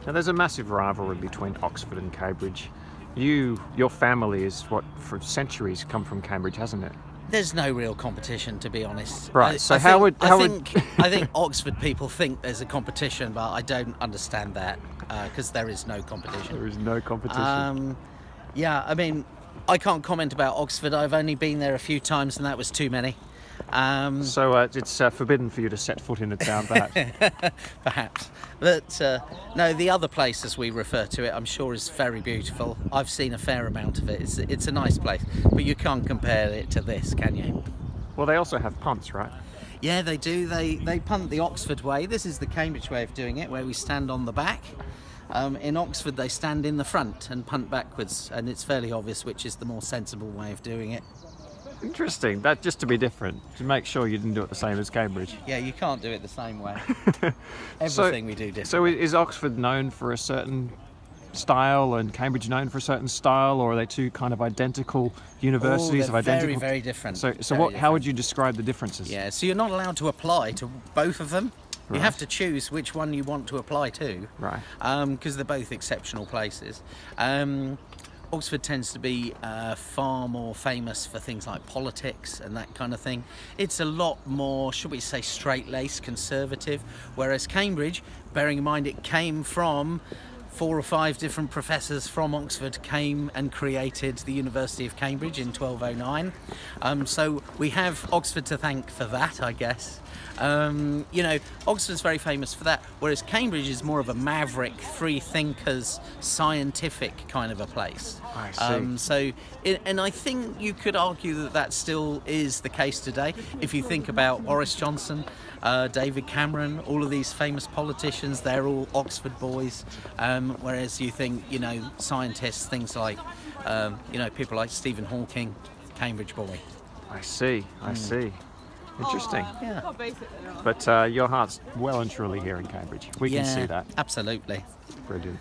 Now, there's a massive rivalry between Oxford and Cambridge. Your family is what, for centuries, come from Cambridge, hasn't it? There's no real competition, to be honest. Right. So I think Oxford people think there's a competition, but I don't understand that because there is no competition. There is no competition. Yeah, I mean, I can't comment about Oxford. I've only been there a few times, and that was too many. So it's forbidden for you to set foot in a town, perhaps. Perhaps. But no, the other place, as we refer to it, I'm sure is very beautiful. I've seen a fair amount of it. It's a nice place, but you can't compare it to this, can you? Well, they also have punts, right? Yeah, they do. They punt the Oxford way. This is the Cambridge way of doing it, where we stand on the back. In Oxford, they stand in the front and punt backwards, and it's fairly obvious which is the more sensible way of doing it. Interesting. That just to be different, to make sure you didn't do it the same as Cambridge. Yeah, you can't do it the same way. Everything we do different. So is Oxford known for a certain style and Cambridge known for a certain style, or are they two kind of identical universities of identical? Very, very different. How would you describe the differences? Yeah, so you're not allowed to apply to both of them. Right. You have to choose which one you want to apply to. Right. Because they're both exceptional places. Oxford tends to be far more famous for things like politics and that kind of thing. It's a lot more, should we say, straight-laced, conservative, whereas Cambridge, bearing in mind it came from 4 or 5 different professors from Oxford came and created the University of Cambridge in 1209. So we have Oxford to thank for that, I guess. Oxford's very famous for that, whereas Cambridge is more of a maverick, free thinkers, scientific kind of a place. I see. And I think you could argue that still is the case today. If you think about Boris Johnson, David Cameron, all of these famous politicians, they're all Oxford boys. Whereas you think, scientists, things like, people like Stephen Hawking, Cambridge boy. I see. Interesting. Yeah. But your heart's well and truly here in Cambridge. We can see that. Absolutely. Brilliant.